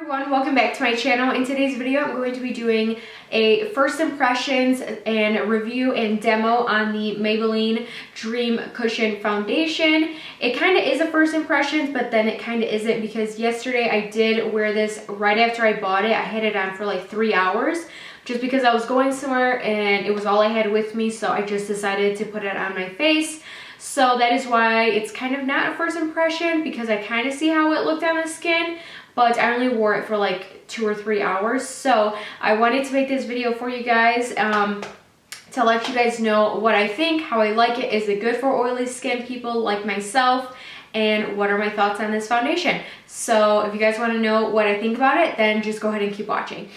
Everyone, welcome back to my channel. In today's video, I'm going to be doing a first impressions and review and demo on the Maybelline Dream Cushion Foundation. It kind of is a first impressions, but then it kind of isn't, because yesterday I did wear this right after I bought it. I had it on for like 3 hours just because I was going somewhere and it was all I had with me, so I just decided to put it on my face. So that is why it's kind of not a first impression, because I kind of see how it looked on the skin, but I only wore it for like 2 or 3 hours. So I wanted to make this video for you guys to let you guys know what I think, how I like it. Is it good for oily skin people like myself? And what are my thoughts on this foundation? So if you guys want to know what I think about it, then just go ahead and keep watching.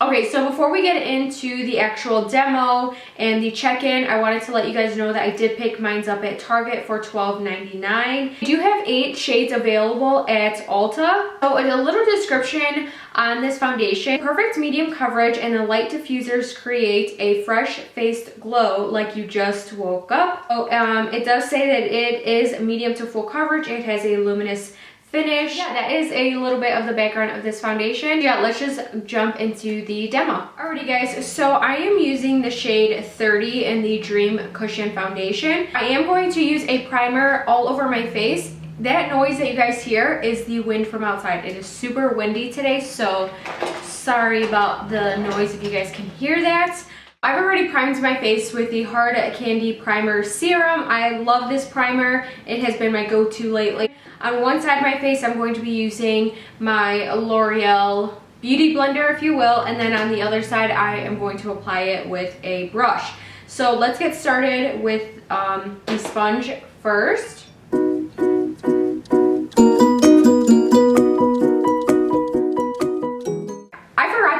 Okay, so before we get into the actual demo and the check-in, I wanted to let you guys know that I did pick mine up at Target for $12.99. I do have 8 shades available at Ulta. So a little description on this foundation. Perfect medium coverage and the light diffusers create a fresh-faced glow like you just woke up. So it does say that it is medium to full coverage. It has a luminous finish. Yeah, that is a little bit of the background of this foundation. Yeah, let's just jump into the demo. Alrighty guys, so I am using the shade 30 in the Dream Cushion Foundation. I am going to use a primer all over my face. That noise that you guys hear is the wind from outside. It is super windy today, so sorry about the noise if you guys can hear that. I've already primed my face with the Hard Candy Primer Serum. I love this primer. It has been my go-to lately. On one side of my face, I'm going to be using my L'Oreal Beauty Blender, if you will, and then on the other side, I am going to apply it with a brush. So let's get started with the sponge first.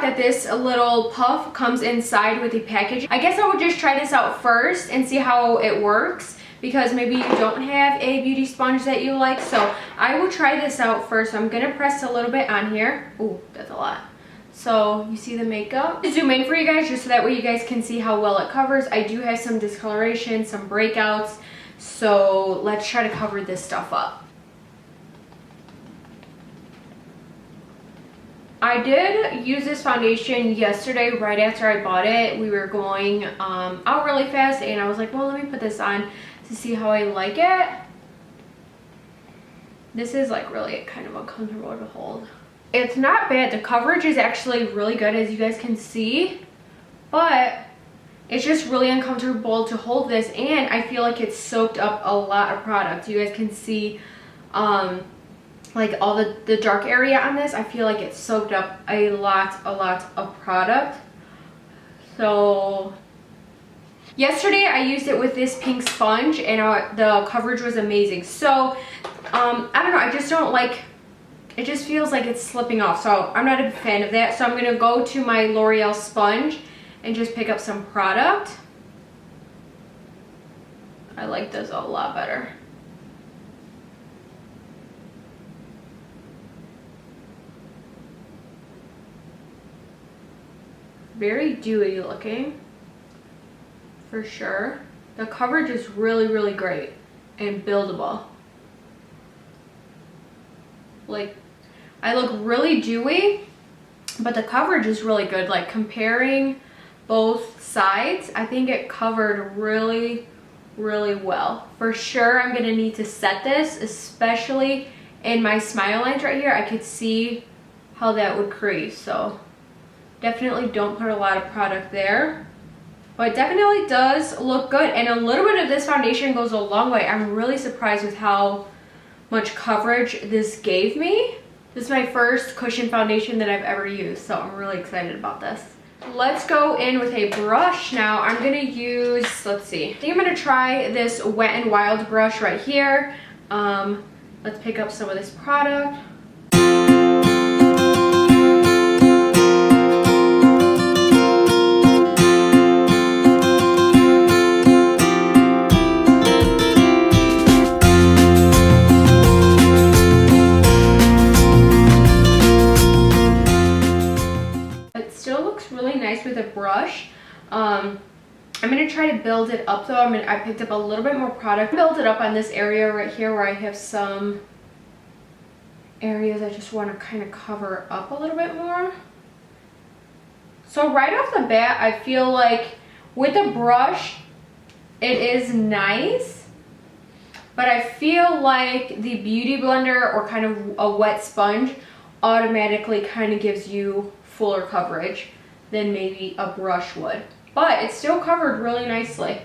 That this little puff comes inside with the package. I guess I would just try this out first and see how it works, because maybe you don't have a beauty sponge that you like. So I will try this out first. So I'm gonna press a little bit on here. Ooh, that's a lot. So you see the makeup. I'll zoom in for you guys just so that way you guys can see how well it covers. I do have some discoloration, some breakouts. So let's try to cover this stuff up. I did use this foundation yesterday right after I bought it. We were going out really fast and I was like, well, let me put this on to see how I like it. This is like really kind of uncomfortable to hold. It's not bad. The coverage is actually really good, as you guys can see, but it's just really uncomfortable to hold this, and I feel like it's soaked up a lot of product. You guys can see like all the dark area on this. I feel like it soaked up a lot of product. So yesterday I used it with this pink sponge and the coverage was amazing. So I don't know, I just don't like, it just feels like it's slipping off, so I'm not a fan of that. So I'm gonna go to my L'Oreal sponge and just pick up some product. I like this a lot better. Very dewy looking, for sure. The coverage is really great and buildable. Like, I look really dewy, but the coverage is really good. Like, comparing both sides, I think it covered really well. For sure, I'm gonna need to set this, especially in my smile lines right here. I could see how that would crease, so definitely don't put a lot of product there, but it definitely does look good, and a little bit of this foundation goes a long way. I'm really surprised with how much coverage this gave me. This is my first cushion foundation that I've ever used, so I'm really excited about this. Let's go in with a brush now. I'm gonna use, let's see, I think I'm gonna try this Wet n Wild brush right here. Let's pick up some of this product. With a brush. I'm gonna try to build it up though. I picked up a little bit more product. Build it up on this area right here where I have some areas I just want to kind of cover up a little bit more. So right off the bat, I feel like with a brush, it is nice, but I feel like the Beauty Blender or kind of a wet sponge automatically kind of gives you fuller coverage than maybe a brush would. But it's still covered really nicely.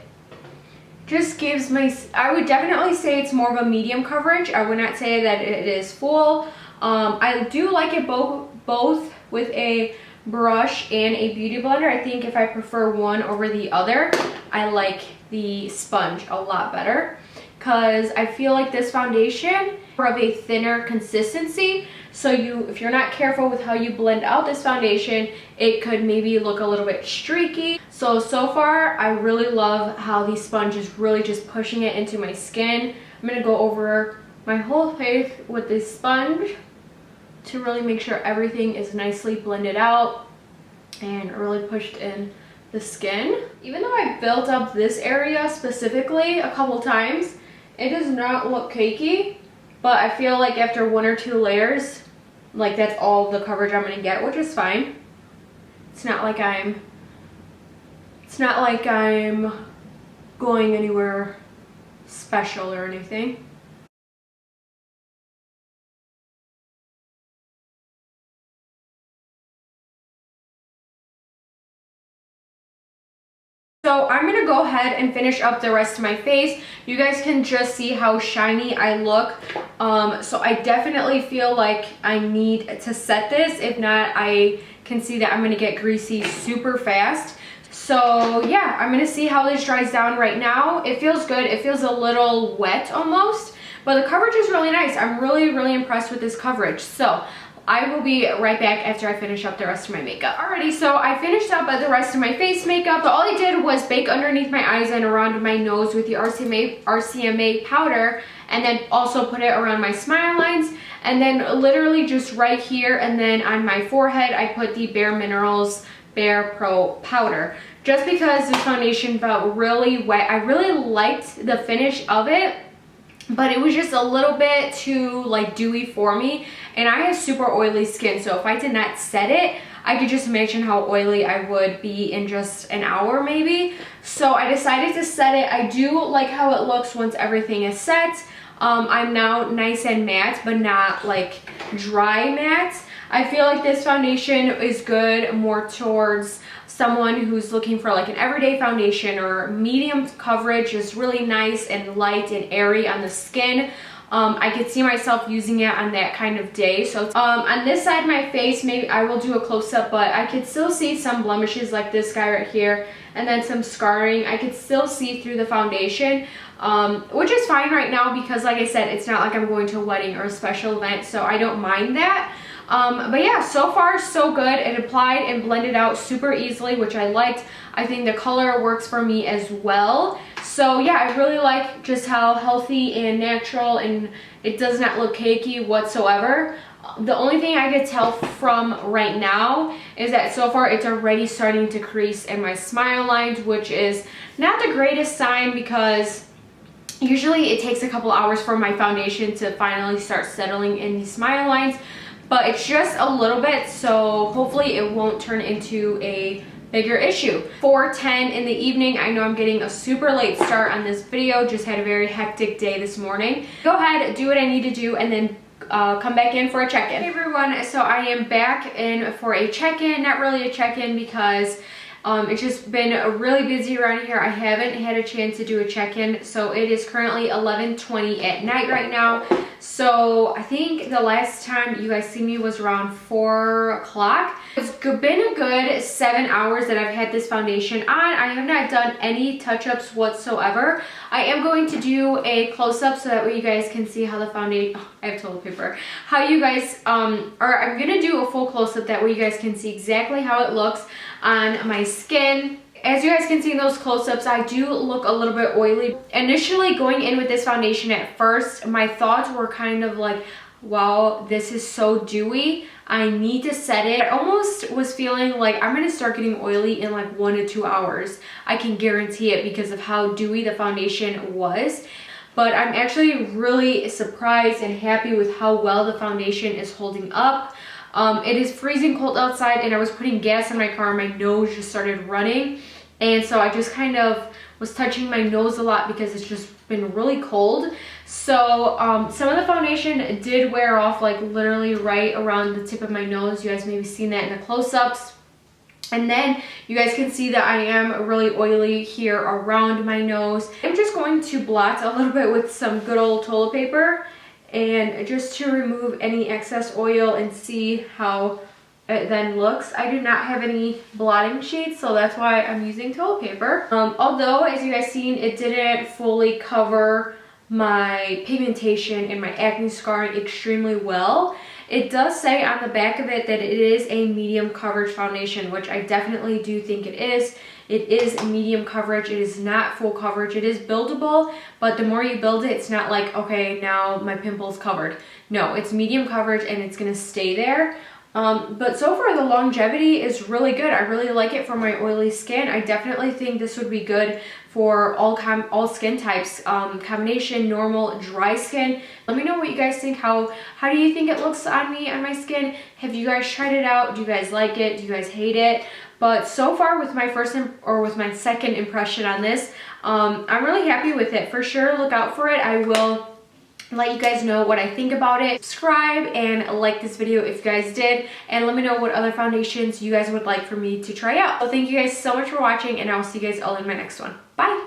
Just gives I would definitely say it's more of a medium coverage. I would not say that it is full. I do like it both with a brush and a Beauty Blender. I think if I prefer one over the other, I like the sponge a lot better, because I feel like this foundation are of a thinner consistency. So if you're not careful with how you blend out this foundation, it could maybe look a little bit streaky. So far, I really love how the sponge is really just pushing it into my skin. I'm gonna go over my whole face with this sponge to really make sure everything is nicely blended out and really pushed in the skin. Even though I built up this area specifically a couple times, it does not look cakey, but I feel like after 1 or 2 layers, like that's all the coverage I'm gonna get, which is fine. It's not like I'm going anywhere special or anything. So I'm gonna go ahead and finish up the rest of my face. You guys can just see how shiny I look. So I definitely feel like I need to set this. If not, I can see that I'm gonna get greasy super fast. So yeah, I'm gonna see how this dries down right now. It feels good. It feels a little wet almost, but the coverage is really nice. I'm really impressed with this coverage. So I will be right back after I finish up the rest of my makeup. Alrighty, so I finished up the rest of my face makeup. So all I did was bake underneath my eyes and around my nose with the RCMA powder, and then also put it around my smile lines, and then literally just right here and then on my forehead I put the Bare Minerals Bare Pro powder. Just because this foundation felt really wet. I really liked the finish of it, but it was just a little bit too like dewy for me, and I have super oily skin, so if I did not set it, I could just imagine how oily I would be in just an hour maybe. So I decided to set it. I do like how it looks once everything is set. I'm now nice and matte, but not like dry matte. I feel like this foundation is good more towards someone who's looking for like an everyday foundation or medium coverage, is really nice and light and airy on the skin. I could see myself using it on that kind of day. So on this side of my face, maybe I will do a close-up, but I could still see some blemishes like this guy right here, and then some scarring. I could still see through the foundation, which is fine right now because like I said, it's not like I'm going to a wedding or a special event, so I don't mind that. But yeah, so far so good. It applied and blended out super easily, which I liked. I think the color works for me as well. So yeah, I really like just how healthy and natural, and it does not look cakey whatsoever. The only thing I could tell from right now is that so far it's already starting to crease in my smile lines, which is not the greatest sign because usually it takes a couple hours for my foundation to finally start settling in the smile lines. But it's just a little bit, so hopefully it won't turn into a bigger issue. 4:10 in the evening. I know I'm getting a super late start on this video. Just had a very hectic day this morning. Go ahead, do what I need to do, and then come back in for a check-in. Hey everyone, so I am back in for a check-in. Not really a check-in because it's just been really busy around here. I haven't had a chance to do a check-in. So it is currently 11:20 at night right now. So I think the last time you guys see me was around 4 o'clock. It's been a good 7 hours that I've had this foundation on. I have not done any touch-ups whatsoever. I am going to do a close-up so that way you guys can see how the foundation, oh, I have toilet paper, how you guys, or I'm gonna do a full close-up that way you guys can see exactly how it looks on my skin. As you guys can see in those close-ups, I do look a little bit oily. Initially going in with this foundation at first, my thoughts were kind of like, wow, this is so dewy. I need to set it. I almost was feeling like I'm gonna start getting oily in like 1 to 2 hours. I can guarantee it because of how dewy the foundation was. but I'm actually really surprised and happy with how well the foundation is holding up. It is freezing cold outside, and I was putting gas in my car and my nose just started running, and so I just kind of was touching my nose a lot because it's just been really cold. So some of the foundation did wear off, like literally right around the tip of my nose. You guys may be seeing that in the close-ups. And then you guys can see that I am really oily here around my nose. I'm just going to blot a little bit with some good old toilet paper, and just to remove any excess oil and see how it then looks. I do not have any blotting sheets, so that's why I'm using toilet paper. Although, as you guys seen, it didn't fully cover my pigmentation and my acne scarring extremely well. It does say on the back of it that it is a medium coverage foundation, which I definitely do think it is. It is medium coverage. It is not full coverage. It is buildable, but the more you build it, it's not like, okay, now my pimple's covered. No, it's medium coverage and it's gonna stay there. But so far the longevity is really good. I really like it for my oily skin. I definitely think this would be good for all skin types, combination, normal, dry skin. Let me know what you guys think. How do you think it looks on me, on my skin? Have you guys tried it out? Do you guys like it? Do you guys hate it? But so far with my with my second impression on this, I'm really happy with it. For sure, look out for it. I will let you guys know what I think about it. Subscribe and like this video if you guys did, and let me know what other foundations you guys would like for me to try out. So thank you guys so much for watching, and I will see you guys all in my next one. Bye!